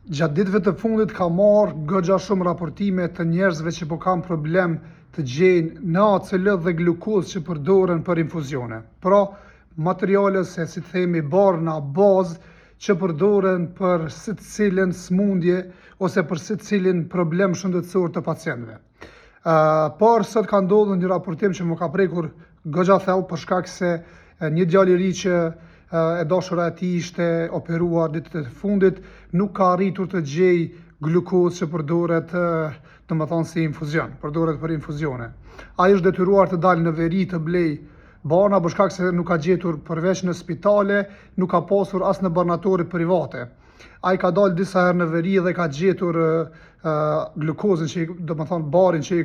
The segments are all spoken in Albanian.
Gjatë ditëve të fundit ka marrë goxha shumë raportime të njerëzve që po kanë problem të gjejnë NaCl dhe glukozë që përdoren për infuzione. Pra, materiale se si të themi barna bazë që përdoren për secilën smundje ose për secilin problem shëndetësor të pacientëve. Por sot ka ndodhur një raportim që më ka prekur goxha thellë për shkak se një djalë i ri që e dashura e tij ishte operuar ditët e fundit, nuk ka arritur të gjej glukozë që përdoret, domethënë si infuzion, përdoret për infuzione. Ai është detyruar të dalë në veri të blej barna për shkak se nuk ka gjetur përveç në spitale, nuk ka pasur as në barnatore private. Ai ka dalë disa herë në veri dhe ka gjetur glukozën që domethënë barin që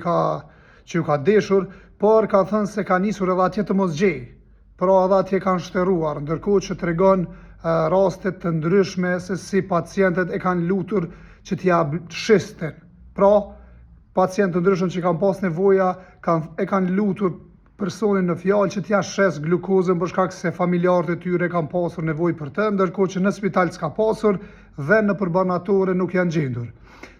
ju ka deshur, por ka thënë se ka nisur edhe atje të mos gjej. Pra edhe atje kanë shtërruar, ndërkohë që tregon raste të ndryshme se si pacientët e kanë lutur që t'ja shistin. Pra, pacientë të ndryshëm që kanë pas nevoja e kanë lutur personin në fjalë që t'ja shes glukozën për shkak se familjarët e tyre kanë pasur nevojë për të, ndërkohë që në spital s'ka pasur dhe në përbanatore nuk janë gjendur.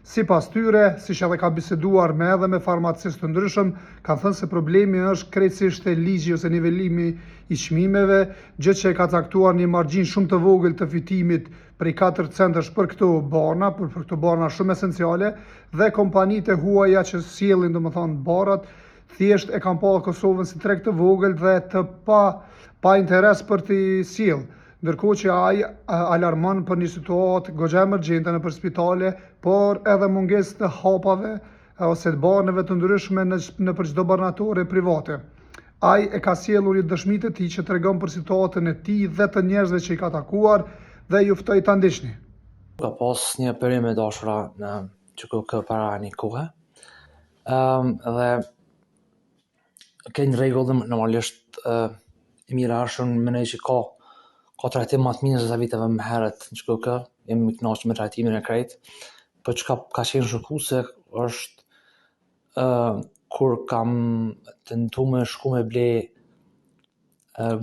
Sipas tyre, siç edhe ka biseduar me farmacistë të ndryshëm, kanë thënë se problemi është krejtësisht e ligji ose nivelimi i çmimeve, gjë që e ka caktuar një margjinë shumë të vogël të fitimit prej 4 centësh për këto barna, për këto barna shumë esenciale, dhe kompanitë e huaja që sjellin domethënë barrat, thjesht e kanë parë Kosovën si treg të vogël dhe të pa interes për t'i sjellë. Ndërkohë që ai alarmon për një situatë goxha emergjente nëpër spitale, por edhe mungesë të hapave ose të barnave të ndryshme nëpër çdo barnatore private. Ai e ka sjellur një dëshmi të tij që tregon për situatën e tij dhe të njerëzve që i ka takuar dhe ju ftoj ta ndiqni. Ka pas një operim e dashura në QKK para një kohe. Dhe ke një rregull normalisht e mira është në mënyrë që ka trajtim më të mirë se sa viteve më herët në QKK, jemi i kënaqur me trajtimin e krejt, por çka ka qenë shokuese është kur kam tentuar me shku me ble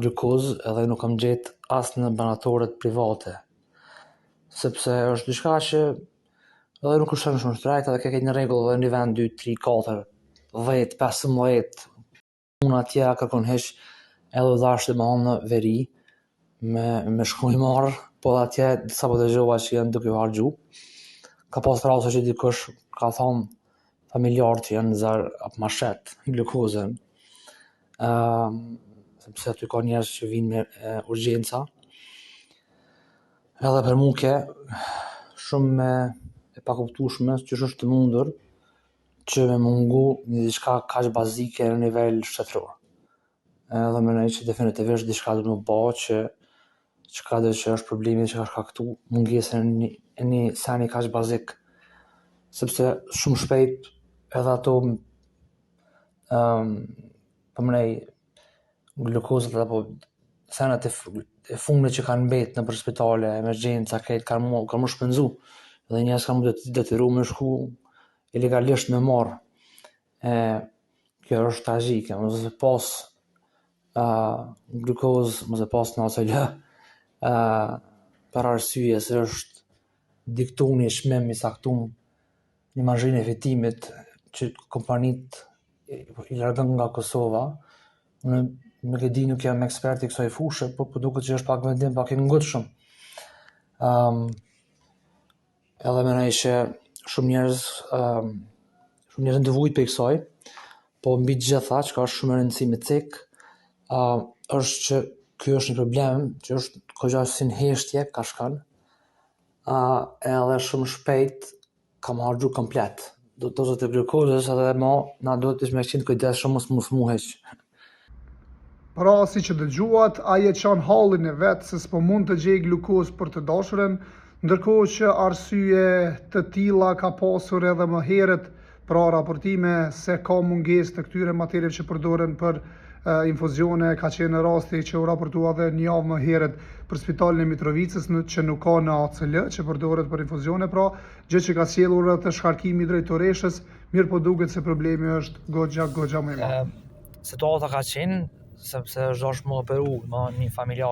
glukozë edhe nuk kam gjetë as në barnatoret private, sepse është diçka që edhe nuk kushton shumë shtrejt, edhe ke një rregull edhe në vend 2, 3, 4, 10, 15, unë atje kërkon heq edhe dashë të më në veri, me shku i marrë, po atje disa po dëgjova që janë duke u harxhu. Ka pas raste që dikush ka thonë familjarët që janë zar apo mashet glukozën, sepse aty ka njerëz që vinë me urgjenca. Edhe për mua ke shumë e pakuptueshme që është të mundur që me mungu një diçka kaq bazike në nivel shtetëror. Edhe mendoj që definitivisht diçka duhet më bëj që ka dhe që është problemi që ka shkaktu mungesën e një seni kaq bazik, sepse shumë shpejt edhe ato pëmrej glukozët apo senet e fundit që kanë mbet në për spitale, emergjenca, kanë më shpenzu, dhe njerëz kanë më detyru me shku ilegalisht me marrë. Kjo është tragjike, mos e pas glukozë, mos e pas NaCl, për arsye se është diktuar një çmim i saktuar, një margjinë e fitimit që kompanitë i largon nga Kosova. Unë nuk e di, nuk jam ekspert i kësaj fushë, po duket që është pak vendim pak i ngutshëm. Edhe mendoj që shumë njerëz ndëvujt për kësaj, po mbi të gjitha që ka është shumë e rëndësishme me cek, është që ky është një problem që është goxha si në heshtje ka shkon, edhe shumë shpejt kam harxhu komplet. Dozat e glukozës edhe na duhet të ishme qenë kujdesshëm mos mu heq. Pra, si që dëgjuat, ai e çon hallin e vet se s'po mund të gjej glukozë për të dashurën, ndërkohë që arsye të tilla ka pasur edhe më herët, pra raportime se ka mungesë të këtyre materieve që përdoren për infuzione. Ka qenë rasti që u raportua edhe një javë më herët për spitalin e Mitrovicës që nuk ka NaCl që përdoret për infuzione, pra gjë që ka sjellur të shkarkimi drejtoreshës, mirë po duket se problemi është goxha më i madh. Situata ka qenë sepse është dashur më operu, më një familjar